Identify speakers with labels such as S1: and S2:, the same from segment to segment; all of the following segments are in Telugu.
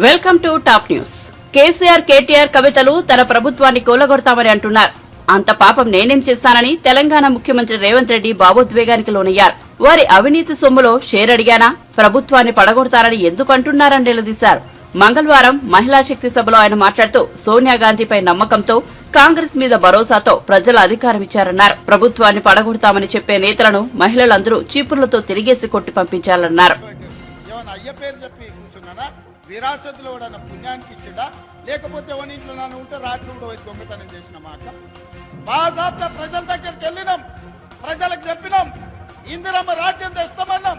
S1: Welcome to top news. KCR KTR కవితలు తన ప్రభుత్వాన్ని కూలగొడతామని అంటున్నారు. అంత పాపం నేనేం చేశానని తెలంగాణ ముఖ్యమంత్రి రేవంత్ రెడ్డి భావోద్వేగానికి లోనయ్యారు. వారి అవినీతి సొమ్ములో షేర్ అడిగానా, ప్రభుత్వాన్ని పడగొడతారని ఎందుకు అంటున్నారని నిలదీశారు. మంగళవారం మహిళా శక్తి సభలో ఆయన మాట్లాడుతూ సోనియా గాంధీపై నమ్మకంతో, కాంగ్రెస్ మీద భరోసాతో ప్రజలు అధికారం ఇచ్చారన్నారు. ప్రభుత్వాన్ని పడగొడతామని చెప్పే నేతలను మహిళలందరూ చీపుర్లతో తిరిగేసి కొట్టి పంపించాలన్నారు.
S2: విరాసత్తులో కూడా పుణ్యానికి ఇచ్చిండా, లేకపోతే ఇంట్లో నాన్న ఉంటే రాత్రి కూడా వచ్చి దొంగతనం చేసిన మాట బాజాబ్తా ప్రజల దగ్గరికి వెళ్ళినాం, ప్రజలకు చెప్పినాం, ఇందిరమ్మ రాజ్యం తెస్తామన్నాం,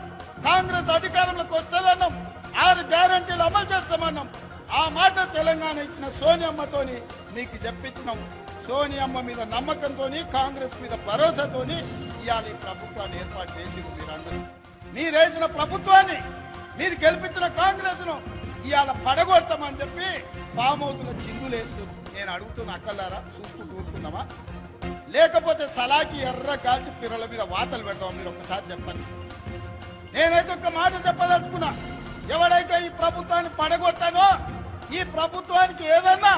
S2: కాంగ్రెస్ అధికారంలోకి వస్తుందన్నాం, 6 గ్యారంటీలు అమలు చేస్తామన్నాం. ఆ మాట తెలంగాణ ఇచ్చిన సోనియమ్మతోని మీకు చెప్పించినాం. సోనియమ్మ మీద నమ్మకంతో, కాంగ్రెస్ మీద భరోసాతోని ఇవాళ ఈ ప్రభుత్వాన్ని ఏర్పాటు చేసి మీరందరూ మీరేసిన ప్రభుత్వాన్ని, మీరు గెలిపించిన కాంగ్రెస్ ను ఇవాళ పడగొడతామని చెప్పి ఫామ్ హౌస్ లో చిందులేస్తారు. నేను అడుగుతున్న అక్కలారా, చూసుకుంటూ ఊరుకుందామా, లేకపోతే సలాకి ఎర్ర కాల్చి పిర్రల మీద వాతలు పెడతామా? మీరు ఒక్కసారి చెప్పండి. నేనైతే ఒక మాట చెప్పదలుచుకున్నా, ఎవడైతే ఈ ప్రభుత్వాన్ని పడగొడతానో, ఈ ప్రభుత్వానికి ఏదన్నా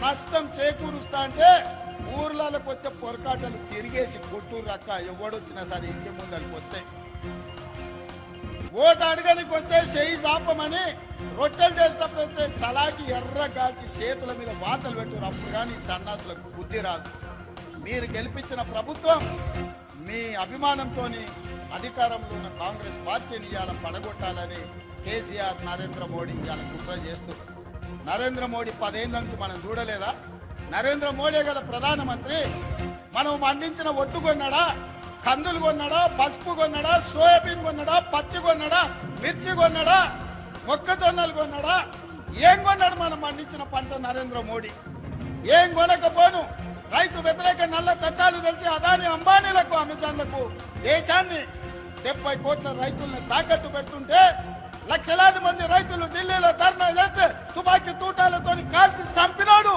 S2: నష్టం చేకూరుస్తా అంటే ఊర్లలోకి వస్తే పొరకాటలు తిరిగేసి కొట్టూరు రక్క ఎవడొచ్చినా సరే ఇంటి ముందరికి వస్తే, ఓటు అడగనికి వస్తే చేయి చాపమని రొట్టెలు చేసేటప్పుడు వస్తే సలాకి ఎర్ర కాల్చి చేతుల మీద వాతలు పెట్టారు. అప్పుడు కానీ సన్నాసులకు బుద్ధి రాదు. మీరు గెలిపించిన ప్రభుత్వం మీ అభిమానంతో అధికారంలో ఉన్న కాంగ్రెస్ పార్టీని ఇవాళ పడగొట్టాలని కేసీఆర్, నరేంద్ర మోడీ ఇవాళ కుట్ర చేస్తూ, నరేంద్ర మోడీ 10 ఏళ్ళ నుంచి మనం చూడలేదా? నరేంద్ర మోడీ కదా ప్రధానమంత్రి. మనం పండించిన ఒట్టు కొన్నాడా, కందులు కొన్నాడా, పసుపు కొన్నాడా, సోయాబీన్ కొన్నాడా, పత్తి కొన్నాడా, మిర్చి కొన్నాడా, మొక్కజొన్నలు కొన్నాడా? ఏం కొన్నాడు మనం పండించిన పంట నరేంద్ర మోడీ? ఏం కొనకపోను. రైతు వ్యతిరేక నల్ల చట్టాలు తెలిసి అదాని అంబానీలకు, అమెజాన్లకు దేశాన్ని 70 కోట్ల రైతులను తాకట్టు పెడుతుంటే లక్షలాది మంది రైతులు ఢిల్లీలో ధర్నా చేస్తే తుపాకీ తూటాలతో కాల్చి చంపినాడు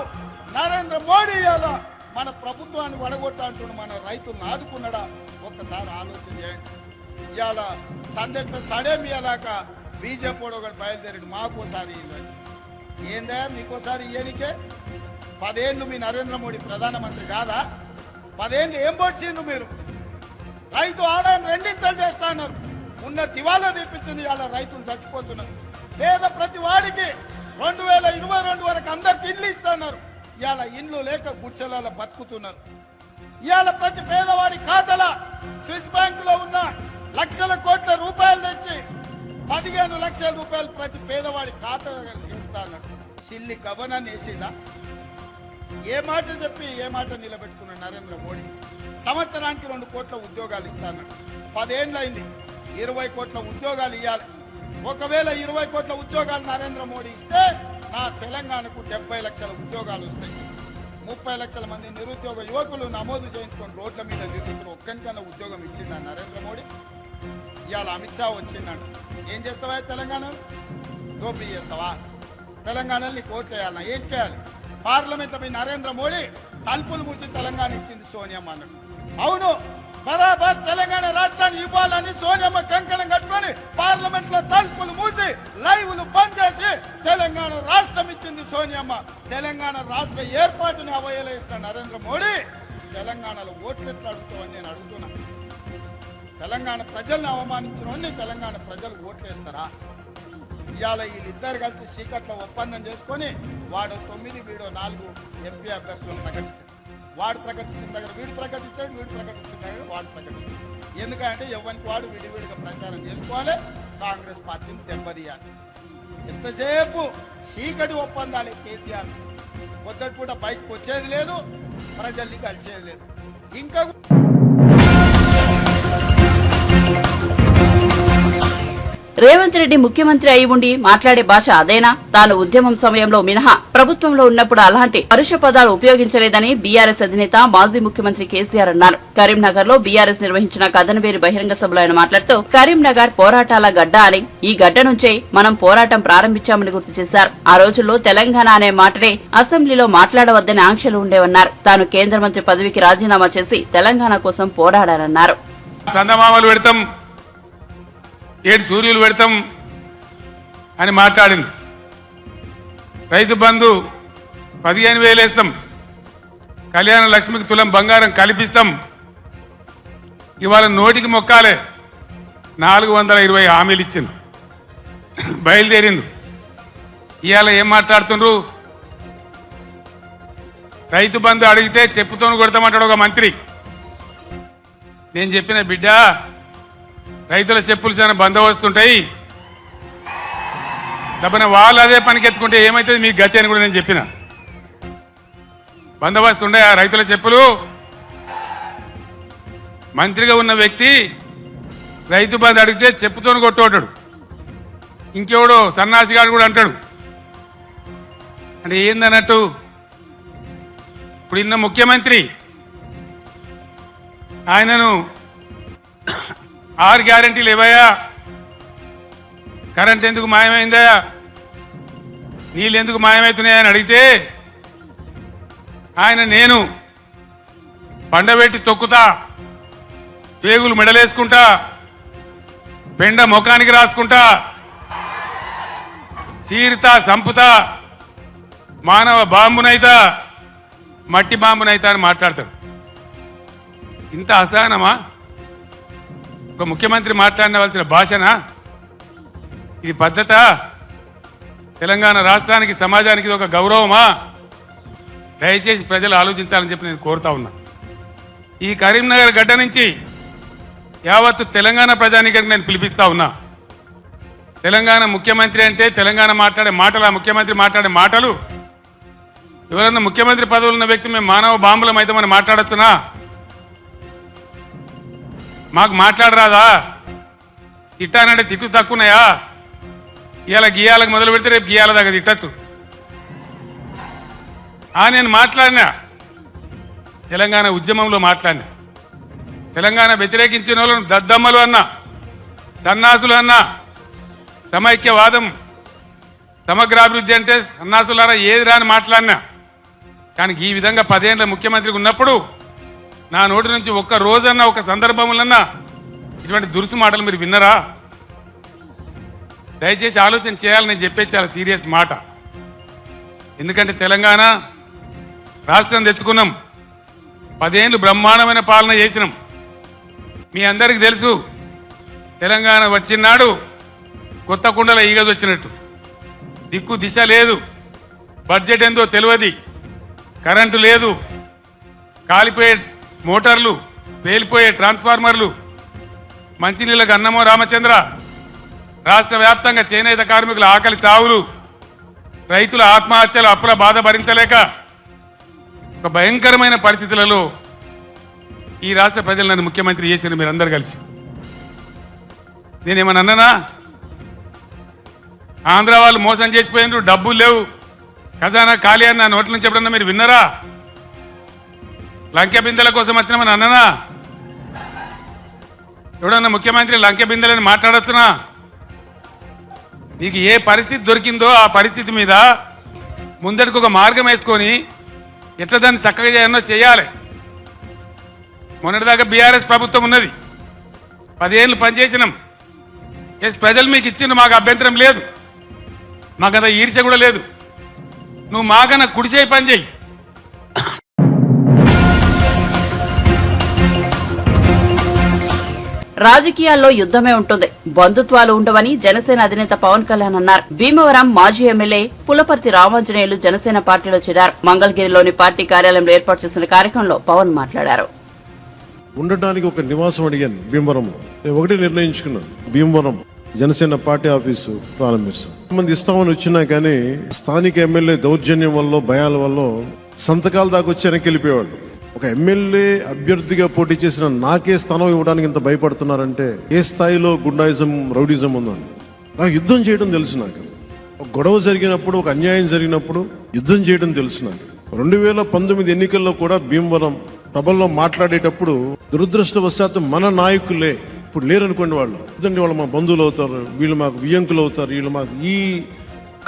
S2: నరేంద్ర మోడీ. ఇలా మన ప్రభుత్వాన్ని వడగొట్టా అంటున్న మన రైతులను ఆదుకున్నాడా? ఒక్కసారి ఆలోచన చేయండి. ఇవాళ సందెట్ల సడేమియాలాక బీజేపీ ఒకటి బయలుదేరాడు, మాకోసారి ఏందా మీకోసారి ఇయ్యనికే? 10 ఏళ్ళు మీ నరేంద్ర మోడీ ప్రధానమంత్రి కాదా? 10 ఏళ్ళు ఏం పొడిచిండు మీరు? రైతు ఆదాయం 2 చేస్తా అన్నారు, ఉన్న దివాలా తీపించింది. ఇవాళ రైతులు చచ్చిపోతున్నారు. పేద ప్రతి వాడికి 2022 వరకు అందరికి ఇల్లు ఇస్తున్నారు. ఇవాళ ఇండ్లు లేక గుడిసెలలో బతుకుతున్నారు. ఇవాళ ప్రతి పేదవాడి ఖాతాల స్విస్ బ్యాంక్ లో ఉన్న లక్షల కోట్ల రూపాయలు తెచ్చి 15 లక్షల రూపాయలు ప్రతి పేదవాడి ఖాతా వేస్తా అన్నాడు. సిల్లి గవర్నని వేసిందా? ఏ మాట చెప్పి ఏ మాట నిలబెట్టుకున్న నరేంద్ర మోడీ? సంవత్సరానికి 2 కోట్ల ఉద్యోగాలు ఇస్తానన్నాడు. 10 ఏళ్ళు అయింది, 20 కోట్ల ఉద్యోగాలు ఇవ్వాలి. ఒకవేళ 20 కోట్ల ఉద్యోగాలు నరేంద్ర మోడీ ఇస్తే నా తెలంగాణకు 70 లక్షల ఉద్యోగాలు వస్తాయి. 30 లక్షల మంది నిరుద్యోగ యువకులు నమోదు చేయించుకొని రోడ్ల మీద తిరుగుతున్నారు. ఒక్కనికన్నా ఉద్యోగం ఇచ్చిందా నరేంద్ర మోడీ? ఇవాళ అమిత్ షా వచ్చిందంట. ఏం చేస్తావా తెలంగాణ? దోపిడీ చేస్తావా? తెలంగాణలో నీకు ఓట్లు వేయాలన్నా ఏం చేయాలి? పార్లమెంట్లో మీ నరేంద్ర మోడీ తలుపులు మూసి తెలంగాణ ఇచ్చింది సోనియమ్మ అన్నాడు. అవును, బరాబర్ తెలంగాణ రాష్ట్రాన్ని ఇవ్వాలని సోనియమ్మ కంకణం కట్టుకొని పార్లమెంట్ లో తలుపులు మూసి లైవ్లు బంద్ చేసి తెలంగాణ రాష్ట్రం ఇచ్చింది సోనియమ్మ. తెలంగాణ రాష్ట్ర ఏర్పాటుని అవహేళిస్తున్న నరేంద్ర మోడీ తెలంగాణలో ఓట్లు ఎట్లా అడుగుతామని నేను అడుగుతున్నా. తెలంగాణ ప్రజల్ని అవమానించిన తెలంగాణ ప్రజలు ఓట్లేస్తారా? ఇవాళ వీళ్ళిద్దరు కలిసి చీకట్లో ఒప్పందం చేసుకొని వాడు 9 వీడు 4 ఎంపీ అభ్యర్థులను ప్రకటించారు. వాడు ప్రకటించిన దగ్గర వీడు ప్రకటించాడు, వీడు ప్రకటించిన దగ్గర వాడు ప్రకటించాడు. ఎందుకంటే ఎవరికి వాడు విడివిడిగా ప్రచారం చేసుకోవాలి, కాంగ్రెస్ పార్టీని దెబ్బతీయాలి. ఎంతసేపు చీకటి ఒప్పందాలు కేసీఆర్. పొద్దుటి పూట బయటకు వచ్చేది లేదు, ప్రజల్ని కలిసేది లేదు. ఇంకా
S1: రేవంత్ రెడ్డి ముఖ్యమంత్రి అయి ఉండి మాట్లాడే భాష అదేనా? తాను ఉద్యమం సమయంలో మినహా ప్రభుత్వంలో ఉన్నప్పుడు అలాంటి పరుష పదాలు ఉపయోగించలేదని బీఆర్ఎస్ అధినేత మాజీ ముఖ్యమంత్రి కేసీఆర్ అన్నారు. కరీంనగర్ లో బీఆర్ఎస్ నిర్వహించిన కథనవేరి బహిరంగ సభలో ఆయన మాట్లాడుతూ కరీంనగర్ పోరాటాల గడ్డ అని, ఈ గడ్డ నుంచే మనం పోరాటం ప్రారంభించామని గుర్తు చేశారు. ఆ రోజుల్లో తెలంగాణ అనే మాటనే అసెంబ్లీలో మాట్లాడవద్దని ఆంక్షలు ఉండేవన్నారు. తాను కేంద్ర మంత్రి పదవికి రాజీనామా చేసి తెలంగాణ కోసం పోరాడారన్నారు.
S3: ఏడు సూర్యులు పెడతాం అని మాట్లాడింది. రైతు బంధు 15,000 వేస్తాం, కళ్యాణ లక్ష్మికి తులం బంగారం కల్పిస్తాం. ఇవాళ నోటికి మొక్కాలే 420 హామీలు ఇచ్చింది, బయలుదేరిండు. ఇవాళ ఏం మాట్లాడుతుండ్రు? రైతు బంధు అడిగితే చెప్పుతో కొడతామంటాడు ఒక మంత్రి. నేను చెప్పిన బిడ్డ, రైతుల చెప్పులు చాలా బందోబస్తుంటాయి, దబ్బన వాళ్ళు అదే పనికెత్తుకుంటే ఏమవుతుంది మీకు గతి అని కూడా నేను చెప్పిన. బందోబస్తు ఉండే ఆ రైతుల చెప్పులు. మంత్రిగా ఉన్న వ్యక్తి రైతు బంధు అడిగితే చెప్పుతో కొట్టుకుంటాడు. ఇంకెవడో సన్నాసిగాడు కూడా అంటాడు. అంటే ఏందన్నట్టు? ఇప్పుడు ఇన్న ముఖ్యమంత్రి ఆయనను 6 గ్యారెంటీలు ఇవ్వయా, కరెంట్ ఎందుకు మాయమైందా, నీళ్ళు ఎందుకు మాయమవుతున్నాయని అడిగితే ఆయన నేను పండబెట్టి తొక్కుతా, పేగులు మెడలేసుకుంటా, పెండ ముఖానికి రాసుకుంటా, చీరుతా, సంపుతా, మానవ బాంబునైతా, మట్టి బాంబునైతా అని మాట్లాడతాడు. ఇంత అసహనమా? ఒక ముఖ్యమంత్రి మాట్లాడవలసిన భాషనా ఇది? పద్ధత? తెలంగాణ రాష్ట్రానికి, సమాజానికి ఇది ఒక గౌరవమా? దయచేసి ప్రజలు ఆలోచించాలని చెప్పి నేను కోరుతా ఉన్నా. ఈ కరీంనగర్ గడ్డ నుంచి యావత్తు తెలంగాణ ప్రజానీకానికి నేను పిలిపిస్తా ఉన్నా. తెలంగాణ ముఖ్యమంత్రి అంటే తెలంగాణ మాట్లాడే మాటలు, ఆ ముఖ్యమంత్రి మాట్లాడే మాటలు, ఎవరన్నా ముఖ్యమంత్రి పదవులు ఉన్న వ్యక్తి మేము మానవ బాంబులం అయితే మనం మాట్లాడొచ్చునా? మాకు మాట్లాడరాదా? తిట్టానంటే తిట్టు తక్కువన్నాయా? ఇవాళ గీయాలకు మొదలు పెడితే రేపు గీయాల దాకా తిట్టచ్చు. నేను మాట్లాడినా, తెలంగాణ ఉద్యమంలో మాట్లాడినా, తెలంగాణ వ్యతిరేకించిన వాళ్ళను దద్దమ్మలు అన్నా, సన్నాసులు అన్నా, సమైక్యవాదం, సమగ్రాభివృద్ధి అంటే సన్నాసులారా ఏది రాని మాట్లాడినా. కానీ ఈ విధంగా 10 ఏళ్ల ముఖ్యమంత్రికి ఉన్నప్పుడు నా నోటి నుంచి ఒక్క రోజన్నా, ఒక సందర్భములన్నా ఇటువంటి దురుసు మాటలు మీరు విన్నరా? దయచేసి ఆలోచన చేయాలని నేను చెప్పేది చాలా సీరియస్ మాట. ఎందుకంటే తెలంగాణ రాష్ట్రం తెచ్చుకున్నాం, 10 ఏళ్ళు బ్రహ్మాండమైన పాలన చేసినాం. మీ అందరికీ తెలుసు, తెలంగాణ వచ్చినాడు కొత్త కుండల ఈగదు వచ్చినట్టు. దిక్కు దిశ లేదు, బడ్జెట్ ఎంతో తెలియదు, కరెంటు లేదు, కాలిపోయే మోటార్లు, పేలిపోయే ట్రాన్స్ఫార్మర్లు, మంచినీళ్ళకు అన్నమో రామచంద్ర, రాష్ట్ర వ్యాప్తంగా చేనేత కార్మికుల ఆకలి చావులు, రైతుల ఆత్మహత్యలు, అప్పుల బాధ భరించలేక ఒక భయంకరమైన పరిస్థితులలో ఈ రాష్ట్ర ప్రజలు నన్ను ముఖ్యమంత్రి చేసిన మీరందరూ కలిసి. నేనేమన్నా అన్నానా? ఆంధ్ర వాళ్ళు మోసం చేసిపోయినారు, డబ్బులు లేవు, ఖజానా ఖాళీ అని నా నోట్ల నుంచి ఎప్పుడన్నా మీరు విన్నారా? లంకె బిందెల కోసం వచ్చినామని అన్ననా? ఎవడన్నా ముఖ్యమంత్రి లంకె బిందెలని మాట్లాడొచ్చునా? నీకు ఏ పరిస్థితి దొరికిందో ఆ పరిస్థితి మీద ముందటికి ఒక మార్గం వేసుకొని ఎట్లా దాన్ని చక్కగా చేయాలో చేయాలి. మొన్నటిదాకా బీఆర్ఎస్ ప్రభుత్వం ఉన్నది, 10 ఏళ్ళు పనిచేసినాం. ప్రజలు మీకు ఇచ్చిన మాకు అభ్యంతరం లేదు, మాకంత ఈర్ష్య కూడా లేదు. నువ్వు మాకన్నా కుడిచేయి పని చేయి.
S1: రాజకీయాల్లో యుద్ధమే ఉంటుంది, బంధుత్వాలు ఉండవని జనసేన అధినేత పవన్ కళ్యాణ్ అన్నారు. భీమవరం మాజీ ఎమ్మెల్యే పులపర్తి రామాంజనేయులు జనసేన పార్టీలో చేరారు. మంగళగిరిలోని పార్టీ కార్యాలయంలో ఏర్పాటు చేసిన కార్యక్రమంలో పవన్ మాట్లాడారు.
S4: ఉండటానికి ఒక నివాసం అడిగాను భీమవరం. నేను ఒకటి నిర్ణయించుకున్నాను, భీమవరం జనసేన పార్టీ ఆఫీసు ప్రారంభిస్తాం. మంది ఇస్తామని వచ్చినా కానీ స్థానిక ఎమ్మెల్యే దౌర్జన్యం వల్ల, భయాల వల్ల సంతకాల దాకా వచ్చి వెనక్కి వెళ్ళిపోయేవాళ్ళు. ఒక ఎమ్మెల్యే అభ్యర్థిగా పోటీ చేసిన నాకే స్థానం ఇవ్వడానికి ఇంత భయపడుతున్నారంటే ఏ స్థాయిలో గుండాయిజం, రౌడిజం ఉందని. నాకు యుద్ధం చేయడం తెలుసు. నాకు ఒక గొడవ జరిగినప్పుడు, ఒక అన్యాయం జరిగినప్పుడు యుద్ధం చేయడం తెలుసు. నాకు 2019 ఎన్నికల్లో కూడా భీమవరం సభల్లో మాట్లాడేటప్పుడు దురదృష్టవశాత్తు మన నాయకులే ఇప్పుడు లేరనుకోండి, వాళ్ళు మా బంధువులు అవుతారు, వీళ్ళు మాకు వియ్యంకులు అవుతారు, వీళ్ళు మాకు ఈ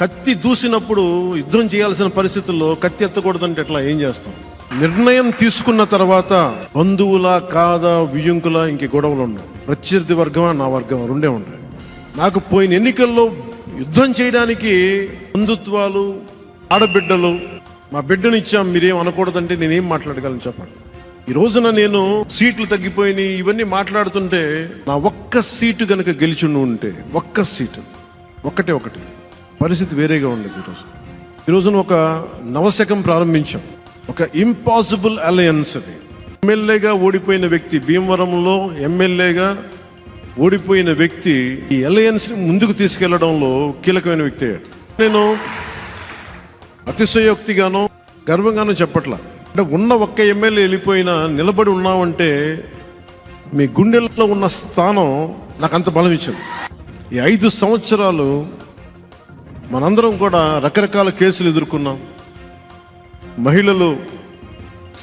S4: కత్తి దూసినప్పుడు యుద్ధం చేయాల్సిన పరిస్థితుల్లో కత్తి ఎత్తకూడదంటే ఎట్లా, ఏం చేస్తాం? నిర్ణయం తీసుకున్న తర్వాత బంధువులా కాదా, వియ్యంకులా, ఇంక గొడవలు ఉండవు. ప్రత్యర్థి వర్గమా, నా వర్గమా, రెండే ఉంటాయి. నాకు పోయిన ఎన్నికల్లో యుద్ధం చేయడానికి బంధుత్వాలు, ఆడబిడ్డలు, మా బిడ్డను ఇచ్చాం మీరేం అనకూడదంటే నేనేం మాట్లాడగలను చెప్పండి. ఈ రోజున నేను సీట్లు తగ్గిపోయినాయి ఇవన్నీ మాట్లాడుతుంటే నా ఒక్క సీటు కనుక గెలిచి ఉంటే, ఒక్క సీటు ఒకటి పరిస్థితి వేరేగా ఉండేది. ఈ రోజున ఒక నవశకం ప్రారంభించాం, ఒక ఇంపాసిబుల్ అలయన్స్. అది ఎమ్మెల్యేగా ఓడిపోయిన వ్యక్తి, భీమవరంలో ఎమ్మెల్యేగా ఓడిపోయిన వ్యక్తి ఈ అలయన్స్ ముందుకు తీసుకెళ్లడంలో కీలకమైన వ్యక్తి అయ్యాడు. నేను అతిశయోక్తిగానో గర్వంగానో చెప్పట్లా, అంటే ఉన్న ఒక్క ఎమ్మెల్యే వెళ్ళిపోయినా నిలబడి ఉన్నామంటే మీ గుండెల్లో ఉన్న స్థానం నాకు అంత బలం ఇచ్చింది. ఈ 5 సంవత్సరాలు మనందరం కూడా రకరకాల కేసులు ఎదుర్కొన్నాం. మహిళలు,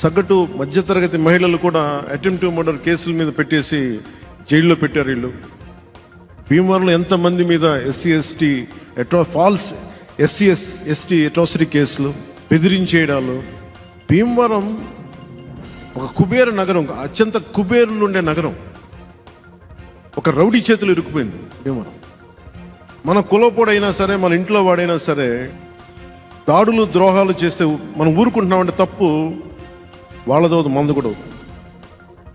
S4: సగటు మధ్యతరగతి మహిళలు కూడా అటెంప్ట్ టు మర్డర్ కేసుల మీద పెట్టేసి జైల్లో పెట్టారు వీళ్ళు. భీమవరంలో ఎంతమంది మీద ఎస్సీ ఎస్టీ అట్రాసిటీ కేసులు, బెదిరించేయడాలు. భీమవరం ఒక కుబేర నగరం, అత్యంత కుబేరులు ఉండే నగరం, ఒక రౌడీ చేతులు ఇరుక్కుపోయింది భీమవరం. మన కులపోడైనా సరే, మన ఇంట్లో వాడైనా సరే దాడులు ద్రోహాలు చేస్తే మనం ఊరుకుంటున్నామంటే తప్పు, వాళ్ళదో మందు కూడా అవుతుంది.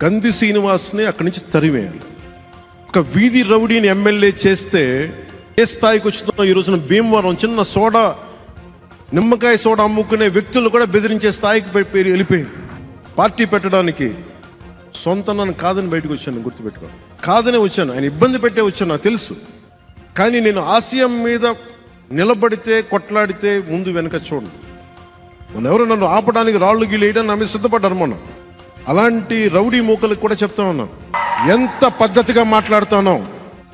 S4: కంది శ్రీనివాస్ని అక్కడి నుంచి తరివేయాలి. ఒక వీధి రౌడీని ఎమ్మెల్యే చేస్తే ఏ స్థాయికి వచ్చిందో ఈ రోజున భీమవరం చిన్న నిమ్మకాయ సోడా అమ్ముకునే వ్యక్తులు కూడా బెదిరించే స్థాయికి వెళ్ళిపోయి పార్టీ పెట్టడానికి సొంత నన్ను కాదని బయటకు వచ్చాను. గుర్తుపెట్టుకో, కాదనే వచ్చాను, ఆయన ఇబ్బంది పెట్టే వచ్చాను నాకు తెలుసు. కానీ నేను ఆశయం మీద నిలబడితే, కొట్లాడితే ముందు వెనక చూడండి. మన ఎవరు నన్ను ఆపడానికి రాళ్ళు గీళ్ళు వేయడానికి నా మీద సిద్ధపడ్డారు. మనం అలాంటి రౌడీ మూకలకు కూడా చెప్తా ఉన్నాం, ఎంత పద్ధతిగా మాట్లాడుతానో,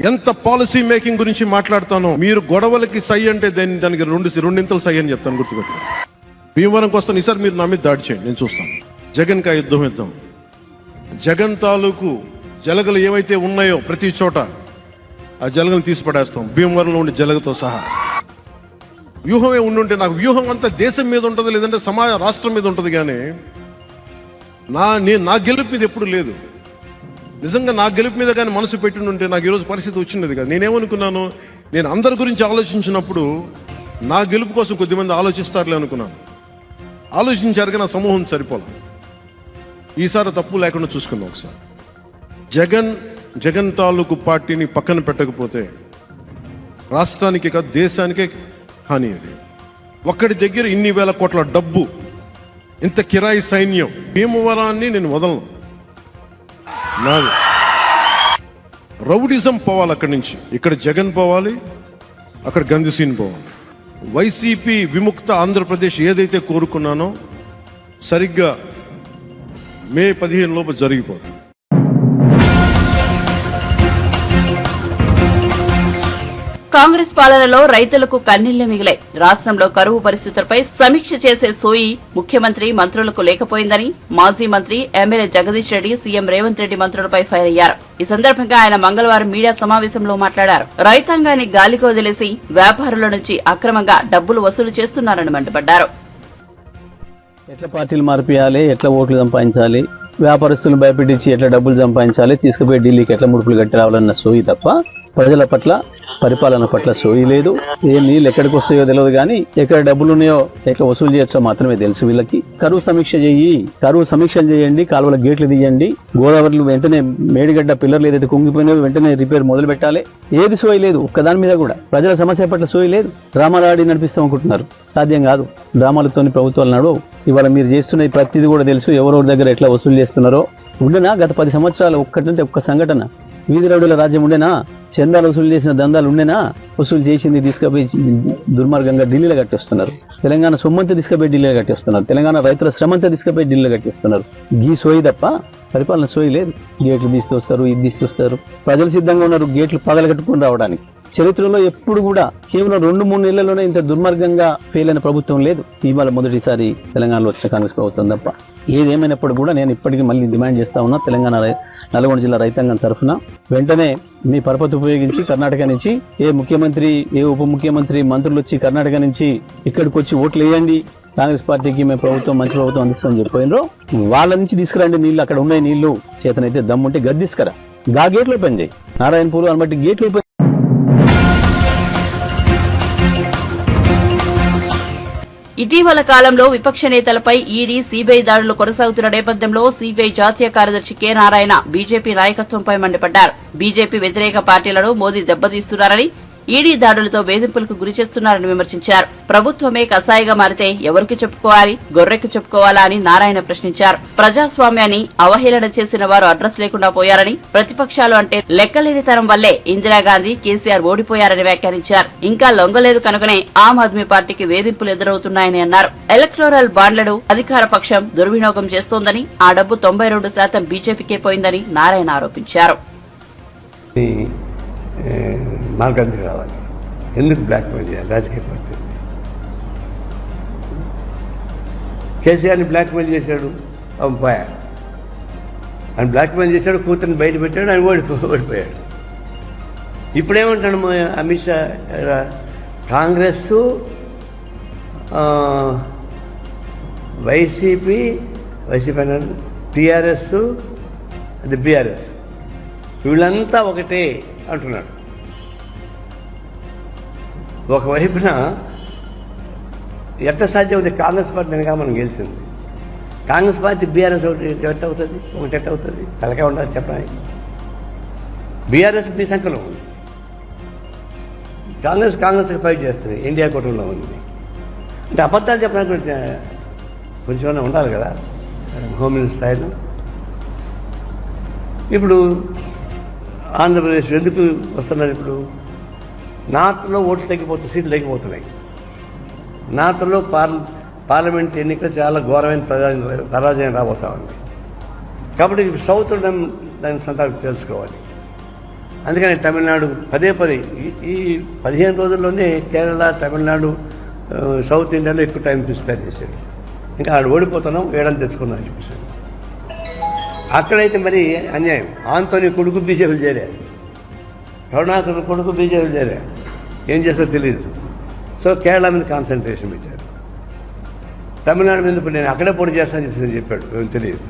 S4: ఎంత పాలసీ మేకింగ్ గురించి మాట్లాడుతానో. మీరు గొడవలకి సై అంటే దానికి రెండింతలు సై అని చెప్తాను. గుర్తుపెట్టు. భీమవరంకి వస్తాను, ఈసారి మీరు నా మీద దాడి చేయండి, నేను చూస్తాను. జగన్ కా యుద్ధం ఇద్దాం. జగన్ తాలూకు జలగలు ఏవైతే ఉన్నాయో ప్రతి చోట ఆ జలగలు తీసి పడేస్తాం, భీమవరంలో ఉండే జలగతో సహా. వ్యూహమే ఉండుంటే, నాకు వ్యూహం అంతా దేశం మీద ఉంటుంది, లేదంటే రాష్ట్రం మీద ఉంటుంది. కానీ నా గెలుపు మీద ఎప్పుడు లేదు. నిజంగా నా గెలుపు మీద కానీ మనసు పెట్టిండుంటే నాకు ఈరోజు పరిస్థితి వచ్చినది కాదు. నేనేమనుకున్నాను, నేను అందరి గురించి ఆలోచించినప్పుడు నా గెలుపు కోసం కొద్దిమంది ఆలోచిస్తారులే అనుకున్నాను. ఆలోచించారు కానీ నా సమూహం సరిపోలే. ఈసారి తప్పు లేకుండా చూసుకుందాం ఒకసారి. జగన్ తాలూకు పార్టీని పక్కన పెట్టకపోతే రాష్ట్రానికి కాదు దేశానికే హాని. అది ఒక్కడి దగ్గర ఇన్ని వేల కోట్ల డబ్బు, ఇంత కిరాయి సైన్యం. భీమవరాన్ని నేను వదలను. నాది రౌడిజం పోవాలి అక్కడి నుంచి. ఇక్కడ జగన్ పోవాలి, అక్కడ గంధిసీన్ పోవాలి. వైసీపీ విముక్త ఆంధ్రప్రదేశ్ ఏదైతే కోరుకున్నానో సరిగ్గా మే 15 లోపు జరిగిపోతుంది.
S1: కాంగ్రెస్ పాలనలో రైతులకు కన్నీళ్లు మిగిలాయి. రాష్ట్రంలో కరువు పరిస్థితులపై సమీక్ష చేసే సోయి ముఖ్యమంత్రి, మంత్రులకు లేకపోయిందని మాజీ మంత్రి ఎమ్మెల్యే జగదీష్ రెడ్డి సీఎం రేవంత్ రెడ్డి మంత్రులపై ఫైర్ అయ్యారు. ఈ సందర్భంగా ఆయన మంగళవారం మీడియా సమావేశంలో మాట్లాడారు. రైతాంగాన్ని గాలికి వదిలేసి వ్యాపారుల నుంచి అక్రమంగా డబ్బులు వసూలు చేస్తున్నారని మండిపడ్డారు.
S5: ఎట్లా పార్టీలు మార్పియాలి, ఎట్లా ఓట్లు సంపాదించాలి, వ్యాపారస్తులను భయపెట్టించి ఎట్లా డబ్బులు సంపాదించాలి, తీసుకుపోయి ఢిల్లీకి ఎట్లా ముడుపులు కట్టి రావాలన్న సోయి తప్ప ప్రజల పట్ల, పరిపాలన పట్ల సోయి లేదు. ఏ నీళ్ళు ఎక్కడికి వస్తాయో తెలియదు, కానీ ఎక్కడ డబ్బులు ఉన్నాయో ఎట్లా వసూలు చేయొచ్చో మాత్రమే తెలుసు వీళ్ళకి. కరువు సమీక్షలు చేయండి, కాలువల గేట్లు తీయండి, గోదావరిలో వెంటనే మేడిగడ్డ పిల్లర్లు ఏదైతే కుంగిపోయినాయో వెంటనే రిపేర్ మొదలు పెట్టాలి. ఏది సోయి లేదు, ఒక్కదాని మీద కూడా. ప్రజల సమస్య పట్ల సోయి లేదు. డ్రామాలాడి నడిపిస్తాం అనుకుంటున్నారు, సాధ్యం కాదు. డ్రామాలతోని ప్రభుత్వాలు నడవు. ఇవాళ మీరు చేస్తున్న ప్రతిదీ కూడా తెలుసు, ఎవరెవరి దగ్గర ఎట్లా వసూలు చేస్తున్నారో. ఉండేనా గత 10 సంవత్సరాలు ఒక్కటంటే ఒక్క సంఘటన? వీధి రౌడీల రాజ్యం ఉండేనా? చందాలు వసూలు చేసిన దందాలు ఉండేనా? వసూలు చేసింది తీసుకుపోయి దుర్మార్గంగా ఢిల్లీలో కట్టేస్తున్నారు. తెలంగాణ సొమ్మంతా తీసుకుపోయి ఢిల్లీలో కట్టేస్తున్నారు. తెలంగాణ రైతుల శ్రమంతా తీసుకుపోయి ఢిల్లీలో కట్టేస్తున్నారు. గీ సోయి తప్ప పరిపాలన సోయి లేదు. గేట్లు తీస్తూ ఇది తీస్తూ ప్రజలు సిద్ధంగా ఉన్నారు గేట్లు పగలగట్టుకుని రావడానికి. చరిత్రలో ఎప్పుడు కూడా కేవలం 2-3 నెలల్లోనే ఇంత దుర్మార్గంగా ఫెయిల్ అయిన ప్రభుత్వం లేదు. ఇవాళ మొదటిసారి తెలంగాణలో వచ్చిన కాంగ్రెస్ ప్రభుత్వం తప్ప. ఏదేమైనప్పుడు కూడా నేను ఇప్పటికీ మళ్ళీ డిమాండ్ చేస్తా ఉన్నా, తెలంగాణ నల్గొండ జిల్లా రైతాంగం తరఫున వెంటనే మీ పరపతి ఉపయోగించి కర్ణాటక నుంచి ఏ ముఖ్యమంత్రి, ఏ ఉప ముఖ్యమంత్రి, మంత్రులు వచ్చి కర్ణాటక నుంచి ఇక్కడికి వచ్చి ఓట్లు వేయండి, కాంగ్రెస్ పార్టీకి మేము ప్రభుత్వం మంచి ప్రభుత్వం అందిస్తామని చెప్పిపోయినరో వాళ్ళ నుంచి తీసుకురండి నీళ్లు. అక్కడ ఉన్నాయి నీళ్లు, చేతనైతే దమ్ముంటే గది తీసుకురా. గా గేట్లు ఓపెన్ చేయి, నారాయణపూర్ అనబట్టి గేట్లు ఓపెన్.
S1: ఇటీవల కాలంలో విపక్ష నేతలపై ఈడీ, సీబీఐ దాడులు కొనసాగుతున్న నేపథ్యంలో సీబీఐ జాతీయ కార్యదర్శి కె నారాయణ బీజేపీ నాయకత్వంపై మండిపడ్డారు. బీజేపీ వ్యతిరేక పార్టీలను మోదీ దెబ్బతీస్తున్నారని, ఈడీ దాడులతో వేధింపులకు గురి చేస్తున్నారని విమర్శించారు. ప్రభుత్వమే కసాయిగా మారితే ఎవరికి చెప్పుకోవాలి, గొర్రెకు చెప్పుకోవాలా అని నారాయణ ప్రశ్నించారు. ప్రజాస్వామ్యాన్ని అవహేళన చేసిన వారు అడ్రస్ లేకుండా పోయారని, ప్రతిపక్షాలు అంటే లెక్కలేనితనం వల్లే ఇందిరాగాంధీ, కేసీఆర్ ఓడిపోయారని వ్యాఖ్యానించారు. ఇంకా లొంగలేదు కనుకనే ఆమ్ ఆద్మీ పార్టీకి వేధింపులు ఎదురవుతున్నాయని అన్నారు. ఎలక్టోరల్ బాండ్లను అధికార పక్షం దుర్వినియోగం చేస్తోందని, ఆ డబ్బు 92% బీజేపీకే పోయిందని నారాయణ ఆరోపించారు.
S6: మార్గానికి రావాలి. ఎందుకు బ్లాక్మెయిల్ చేయాలి రాజకీయ పార్టీ? కేసీఆర్ని బ్లాక్మెయిల్ చేశాడు, పోయా. ఆయన బ్లాక్మెయిల్ చేశాడు, కూతురిని బయట పెట్టాడు, ఆయన ఓడిపోయాడు. ఇప్పుడేమంటాడు అమిత్ షా? కాంగ్రెస్, వైసీపీ అన్నాడు, టీఆర్ఎస్, అది బీఆర్ఎస్, వీళ్ళంతా ఒకటే అంటున్నాడు. ఒకవైపున ఎట్ట సాధ్యం అవుతుంది? కాంగ్రెస్ పార్టీ వెనక మనం గెలిచింది. కాంగ్రెస్ పార్టీ బీఆర్ఎస్ ఒకటి ఎట్ట అవుతుంది? ఒకటి ఎట్ట అవుతుంది? తలకే ఉండాలి చెప్పడానికి. బీఆర్ఎస్ మీ సంఖ్యలో ఉంది, కాంగ్రెస్కి ఫైట్ చేస్తుంది, ఇండియా కూటమిలో ఉంది. అంటే అబద్ధాలు చెప్పడానికి కొంచెం ఉండాలి కదా హోమ్ మినిస్టర్ స్థాయిలో. ఇప్పుడు ఆంధ్రప్రదేశ్ ఎందుకు వస్తున్నారు? ఇప్పుడు నార్త్లో ఓట్లు తగ్గిపోతాయి, సీట్లు తగ్గిపోతున్నాయి. నార్త్లో పార్లమెంట్ ఎన్నికలు చాలా ఘోరమైన పరాజయం రాబోతా ఉంది. కాబట్టి సౌత్ దాని సంతానం తెలుసుకోవాలి. అందుకని తమిళనాడు పదే ఈ 15 రోజుల్లోనే కేరళ, తమిళనాడు, సౌత్ ఇండియాలో ఎక్కువ టైం స్పెండ్ చేశారు. ఇంకా ఆడు ఓడిపోతున్నాం, ఏడాది తెచ్చుకున్నాం అని చెప్పేసి. అక్కడైతే మరి అన్యాయం. ఆంటోనీ కొడుకు బీజేపీలు చేరారు, కరుణాకర్ కొడుకు బీజేపీలు చేరారు. ఏం చేస్తారో తెలియదు. సో కేరళ మీద కాన్సన్ట్రేషన్ పెట్టారు. తమిళనాడు మీద నేను అక్కడే పోటీ చేస్తానని చెప్పి చెప్పాడు, తెలియదు.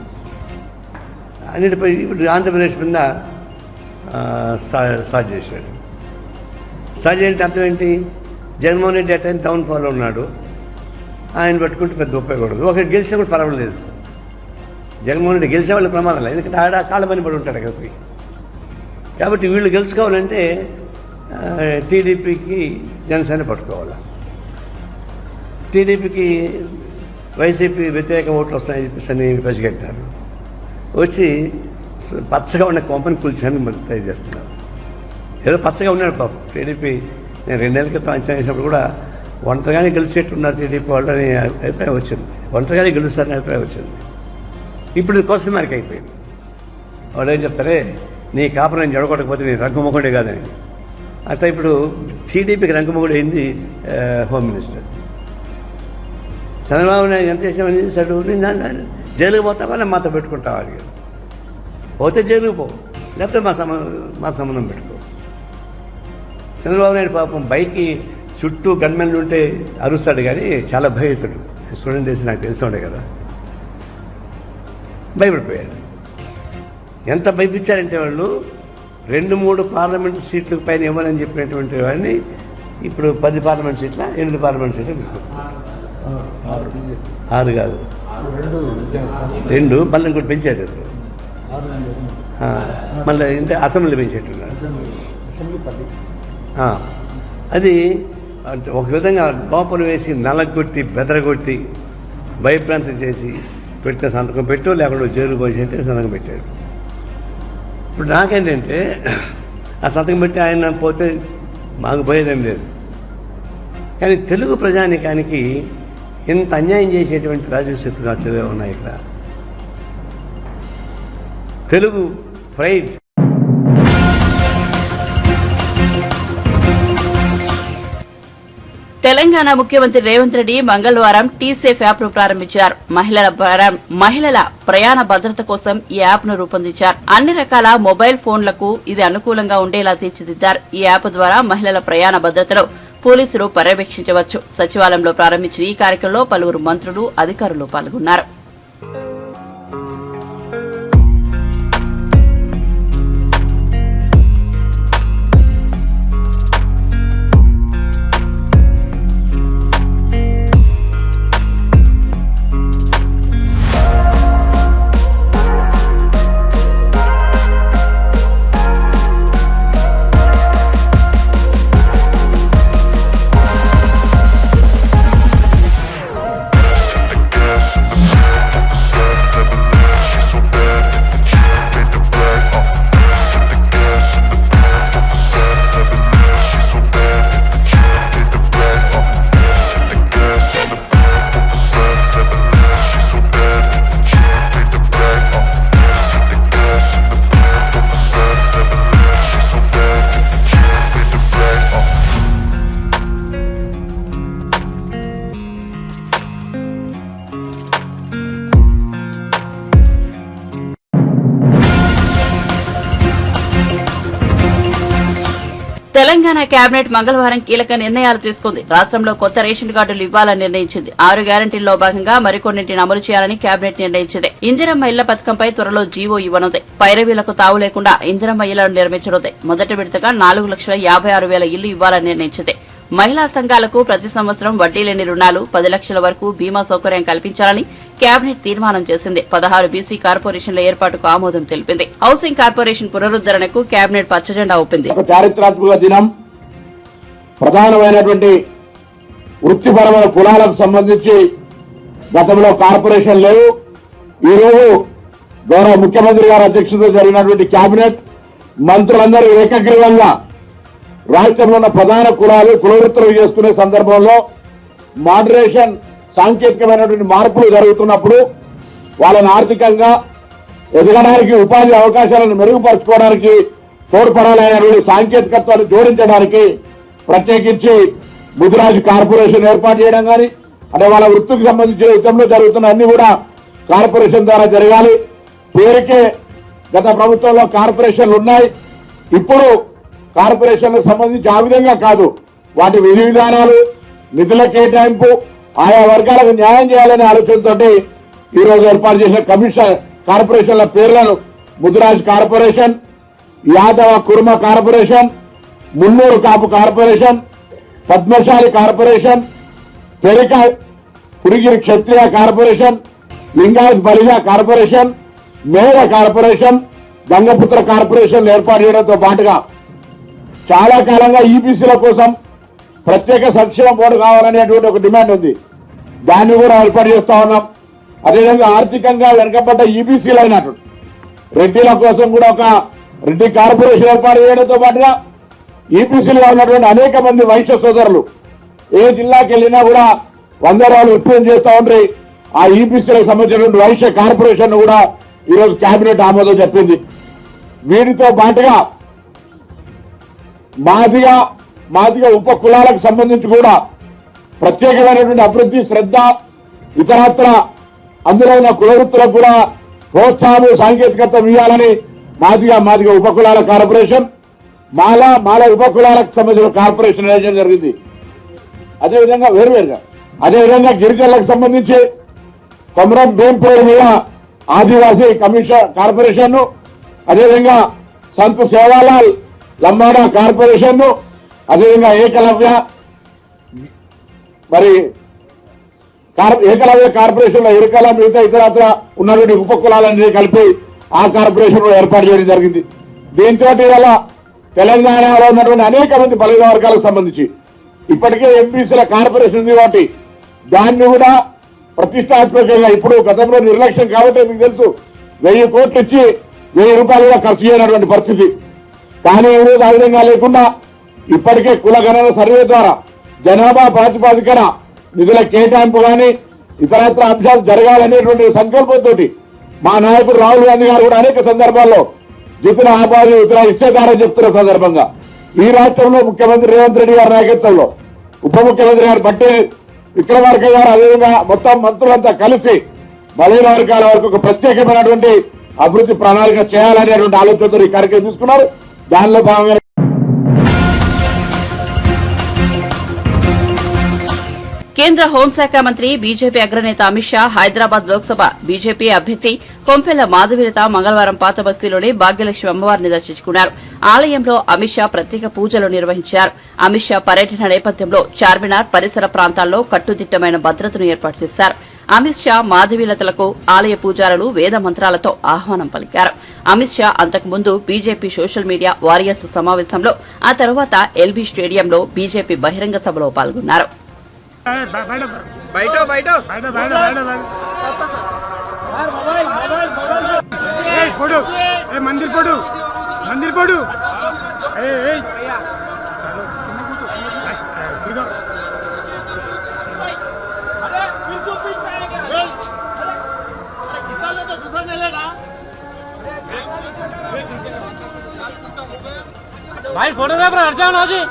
S6: అన్నిటిపై ఇప్పుడు ఆంధ్రప్రదేశ్ మీద స్టార్ట్ చేశాడు. స్టార్ట్ చేయంటే అర్థం ఏంటి? జగన్మోహన్ రెడ్డి అటైన్ డౌన్ ఫాల్లో ఉన్నాడు, ఆయన పట్టుకుంటే పెద్ద ఉపయోగపడదు. ఒకటి గెలిచే కూడా పర్వాలేదు. జగన్మోహన్ రెడ్డి గెలిచే వాళ్ళకి ప్రమాదం లేదు, ఎందుకంటే ఆడ కాళ్ళ పని పడి ఉంటాడు కదా పోయి. కాబట్టి వీళ్ళు గెలుచుకోవాలంటే టీడీపీకి జనసేన పట్టుకోవాలి. టీడీపీకి వైసీపీ వ్యతిరేక ఓట్లు వస్తాయని చెప్పేసి అని పసిగట్టారు. వచ్చి పచ్చగా ఉన్న కొంపని కూల్చాలని ట్రై చేస్తున్నారు. ఏదో పచ్చగా ఉన్నాడు పాపం టీడీపీ. నేను 2 నెలల క్రితం అంచనా వేసినప్పుడు కూడా ఒంటరిగానే గెలిచేట్టున్నారు టీడీపీ వాళ్ళు అని అభిప్రాయం వచ్చింది. ఒంటరిగానే గెలుస్తారని అభిప్రాయం వచ్చింది. ఇప్పుడు క్వశ్చన్ మార్క్ అయిపోయింది. వాళ్ళు ఏం చెప్తారే, నీ కాపురం నేను జడగొట్టకపోతే నీ రంగమొగుడే కాదని. అట్లా ఇప్పుడు టీడీపీకి రంగమొగుడు అయింది హోమ్ మినిస్టర్. చంద్రబాబు నాయుడు ఎంత చేసామని చేశాడు? జైలుకి పోతావా నేను మాతో పెట్టుకుంటావా అడిగాడు. పోతే జైలుకు పో, లేకపోతే మా సంబంధం పెట్టుకో. చంద్రబాబు నాయుడు పాపం బైక్కి చుట్టూ గన్మెన్లు ఉంటే అరుస్తాడు, కానీ చాలా భయస్తాడు. స్టూడెంట్ చేసి నాకు తెలిసి ఉండే కదా, భయపడిపోయాడు. ఎంత భయపించారంటే వాళ్ళు 2-3 పార్లమెంట్ సీట్లకు పైన ఇవ్వాలని చెప్పినటువంటి వాడిని ఇప్పుడు 10 పార్లమెంట్ సీట్ల 8 పార్లమెంట్ సీట్లు తీసుకుంటారు. 6 కాదు, 2 మళ్ళీ ఇంకోటి పెంచారు. మళ్ళీ అంటే అసెంబ్లీ పెంచేట్టున్నారు. అది ఒక విధంగా లోపల వేసి నలగొట్టి బెదరగొట్టి భయభ్రాంతి చేసి పెట్టిన సంతకం పెట్టు, లేకుండా జైలు పోసేంటే సంతకం పెట్టాడు. ఇప్పుడు నాకేంటంటే ఆ సంతకం పెట్టి ఆయన పోతే మాకు పోయేదేం లేదు. కానీ తెలుగు ప్రజానికానికి ఎంత అన్యాయం చేసేటువంటి రాజకీయ శక్తులు ఉన్నాయి ఇక్కడ. తెలుగు ప్రైడ్.
S1: తెలంగాణ ముఖ్యమంత్రి రేవంత్ రెడ్డి మంగళవారం టీసేఫ్ యాప్ ను ప్రారంభించారు. మహిళల ప్రయాణ భద్రత కోసం ఈ యాప్ ను రూపొందించారు. అన్ని రకాల మొబైల్ ఫోన్లకు ఇది అనుకూలంగా ఉండేలా తీర్చిదిద్దారు. ఈ యాప్ ద్వారా మహిళల ప్రయాణ భద్రతను పోలీసులు పర్యవేక్షించవచ్చు. సచివాలయంలో ప్రారంభించిన ఈ కార్యక్రమంలో పలువురు మంత్రులు, అధికారులు పాల్గొన్నారు. కేబినెట్ మంగళవారం కీలక నిర్ణయాలు తీసుకుంది. రాష్ట్రంలో కొత్త రేషన్ కార్డులు ఇవ్వాలని నిర్ణయించింది. 6 గ్యారంటీల్లో భాగంగా మరికొన్నింటిని అమలు చేయాలని కేబినెట్ నిర్ణయించింది. ఇందిరమ్మ ఇళ్ల పథకంపై త్వరలో జీవో ఇవ్వనుంది. పైరవీలకు తావు లేకుండా ఇందిరమ్మ ఇళ్లను నిర్మించనుంది. మొదటి విడతగా 4,56,000 ఇళ్లు ఇవ్వాలని నిర్ణయించింది. మహిళా సంఘాలకు ప్రతి సంవత్సరం వడ్డీ లేని రుణాలు, 10 లక్షల వరకు బీమా సౌకర్యం కల్పించాలని కేబినెట్ తీర్మానం చేసింది. 16 బీసీ కార్పొరేషన్ల ఏర్పాటుకు ఆమోదం తెలిపింది. హౌసింగ్ కార్పొరేషన్ పునరుద్దరణకు కేబినెట్ పచ్చజెండా ఊపింది.
S7: చారిత్రాత్మక దినం. ప్రధానమైనటువంటి వృత్తిపరమైన కులాలకు సంబంధించి గతంలో కార్పొరేషన్ లేవు. ఈరోజు గౌరవ ముఖ్యమంత్రి గారి అధ్యక్షతతో జరిగినటువంటి కేబినెట్ మంత్రులందరూ ఏకగ్రీవంగా రాష్ట్రంలో ఉన్న ప్రధాన కులవృత్తులు చేసుకునే సందర్భంలో మోడరేషన్, సాంకేతికమైనటువంటి మార్పులు జరుగుతున్నప్పుడు వాళ్ళని ఆర్థికంగా ఎదగడానికి, ఉపాధి అవకాశాలను మెరుగుపరచుకోవడానికి తోడ్పడాలనేటువంటి సాంకేతికత్వాన్ని జోడించడానికి ప్రత్యేకించి ముదిరాజు కార్పొరేషన్ ఏర్పాటు చేయడం కానీ, అంటే వాళ్ళ వృత్తికి సంబంధించిన యుద్ధంలో జరుగుతున్న అన్ని కూడా కార్పొరేషన్ ద్వారా జరగాలి. పేరుకే గత ప్రభుత్వంలో కార్పొరేషన్లు ఉన్నాయి. ఇప్పుడు కార్పొరేషన్లకు సంబంధించి ఆ విధంగా కాదు, వాటి విధి విధానాలు, నిధుల కేటాయింపు, ఆయా వర్గాలకు న్యాయం చేయాలనే ఆలోచనతో ఈ రోజు ఏర్పాటు చేసిన కార్పొరేషన్ల పేర్లను ముదిరాజ్ కార్పొరేషన్, యాదవ కుర్మ corporation, Munnuru Kapu corporation, Padmashali corporation, Perika పురిగిరి క్షత్రియ కార్పొరేషన్, లింగాయత్ బలిజ కార్పొరేషన్, మేర కార్పొరేషన్, గంగపుత్ర కార్పొరేషన్ ఏర్పాటు చేయడంతో పాటుగా చాలా కాలంగా ఈబీసీల కోసం ప్రత్యేక సంక్షేమ బోర్డు కావాలనేటువంటి ఒక డిమాండ్ ఉంది. దాన్ని కూడా ఏర్పాటు చేస్తా ఉన్నాం. అదేవిధంగా ఆర్థికంగా వెనుకబడ్డ ఈబీసీలు అయినట్టు రెడ్డిల కోసం కూడా ఒక రెడ్డి కార్పొరేషన్ ఏర్పాటు చేయడంతో పాటుగా ఈబీసీలుగా ఉన్నటువంటి అనేక మంది వైశ్య సోదరులు ఏ జిల్లాకి వెళ్ళినా కూడా 100 రోజులు ఉత్పత్తి చేస్తూ ఉంటాయి. ఆ ఈబీసీలకు సంబంధించినటువంటి వైశ్య కార్పొరేషన్ కూడా ఈరోజు కేబినెట్ ఆమోదం చెప్పింది. వీటితో పాటుగా మాదిగ ఉప కులాలకు సంబంధించి కూడా ప్రత్యేకమైనటువంటి అభివృద్ధి, శ్రద్ధ, ఇతరత్ర అందులో ఉన్న కులవృత్తులకు కూడా ప్రోత్సాహం, సాంకేతికత్వం ఇవ్వాలని మాదిగ ఉప కులాల కార్పొరేషన్, మాల ఉప కులాలకు సంబంధించిన కార్పొరేషన్ వేయడం జరిగింది. అదేవిధంగా వేరువేరుగా అదేవిధంగా గిరిజనులకు సంబంధించి కొమరం భీం పేరు మీద ఆదివాసీ కమిషన్ కార్పొరేషన్, అదేవిధంగా సంత్ సేవాలాల్ లంబాడా కార్పొరేషన్, అదేవిధంగా ఏకలవ్య కార్పొరేషన్ లో ఇరకాల మిగతా ఇతరత్ర ఉన్నటువంటి ఉప కులాలన్నీ కలిపి ఆ కార్పొరేషన్ ఏర్పాటు చేయడం జరిగింది. దీంతో వల్ల తెలంగాణలో ఉన్నటువంటి అనేక మంది బలహీన వర్గాలకు సంబంధించి ఇప్పటికే ఎంపీసీల కార్పొరేషన్ ఉంది కాబట్టి దాన్ని కూడా ప్రతిష్టాత్మకంగా, ఇప్పుడు గతంలో నిర్లక్ష్యం కాబట్టి మీకు తెలుసు 1000 కోట్లు ఇచ్చి 1000 రూపాయలు కూడా ఖర్చు చేయనటువంటి పరిస్థితి. కానీ ఈరోజు ఆ విధంగా లేకుండా ఇప్పటికే కులగణన సర్వే ద్వారా జనాభా ప్రాతిపదికన నిధుల కేటాయింపు కానీ ఇతరత్ర అంశాలు జరగాలనేటువంటి సంకల్పంతో మా నాయకుడు రాహుల్ గాంధీ గారు కూడా అనేక సందర్భాల్లో జితుల ఆబాది ఇతర ఇచ్చేదారని చెప్తున్న సందర్భంగా ఈ రాష్ట్రంలో ముఖ్యమంత్రి రేవంత్ రెడ్డి గారి నాయకత్వంలో ఉప ముఖ్యమంత్రి గారు బట్టి విక్రమార్క గారు అదేవిధంగా మొత్తం మంత్రులంతా కలిసి బలహీన వర్గాల వరకు ఒక ప్రత్యేకమైనటువంటి అభివృద్ధి ప్రణాళిక చేయాలనేటువంటి ఆలోచనతో ఈ కార్యక్రమం తీసుకున్నారు. దానిలో భాగంగా
S1: కేంద్ర హోంశాఖ మంత్రి బీజేపీ అగ్రనేత అమిత్ షా హైదరాబాద్ లోక్సభ బీజేపీ అభ్యర్థి కొంపెల్ల మాధవీలత మంగళవారం పాత బస్తీలోని భాగ్యలక్ష్మి అమ్మవారిని దర్శించుకున్నారు. ఆలయంలో అమిత్ షా ప్రత్యేక పూజలు నిర్వహించారు. అమిత్ షా పర్యటన నేపథ్యంలో చార్మినార్ పరిసర ప్రాంతాల్లో కట్టుదిట్టమైన భద్రతను ఏర్పాటు చేశారు. అమిత్ షా మాధవీలతలకు ఆలయ పూజారులు వేద మంత్రాలతో ఆహ్వానం పలికారు. అమిత్ షా అంతకుముందు బీజేపీ సోషల్ మీడియా వారియర్స్ సమావేశంలో, ఆ తర్వాత ఎల్బీ స్టేడియంలో బీజేపీ బహిరంగ సభలో పాల్గొన్నారు.
S8: भाई फोटोग्राफर हट जाओ ना जी।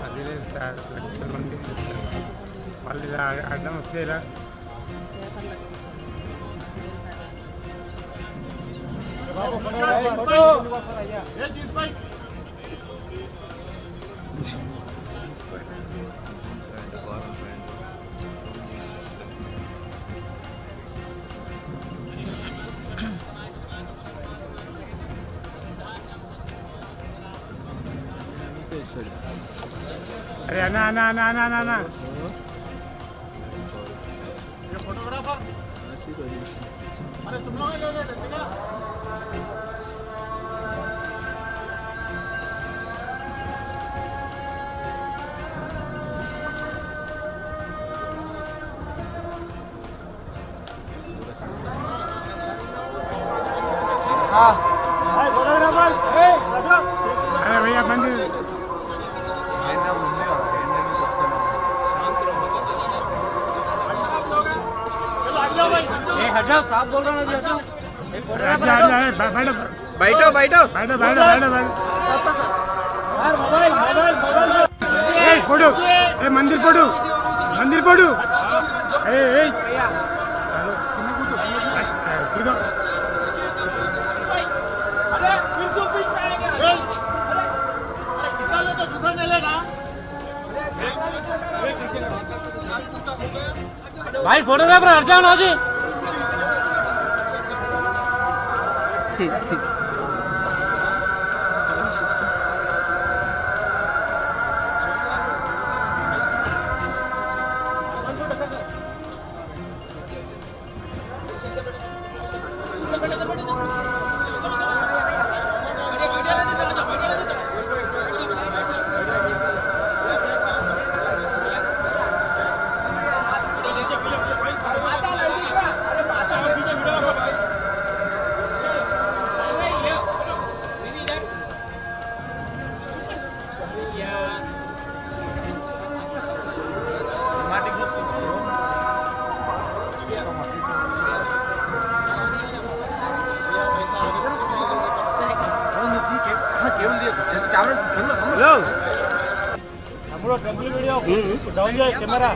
S8: అది లేదు సార్, లక్షల మంది వాళ్ళు ఇలా అడ్డం వస్తేలా అరే అన్నా అన్నా అన్నా అన్నా అన్నా అన్నా अरे भैया मंदिर बैठो बैठो बैठो बैठो फोटो मंदिर फोटो मंदिर फोटो भाई फोटोग्राफर हर्षान हो जी हेलो हम लोग वीडियो डाउन जाए कैमरा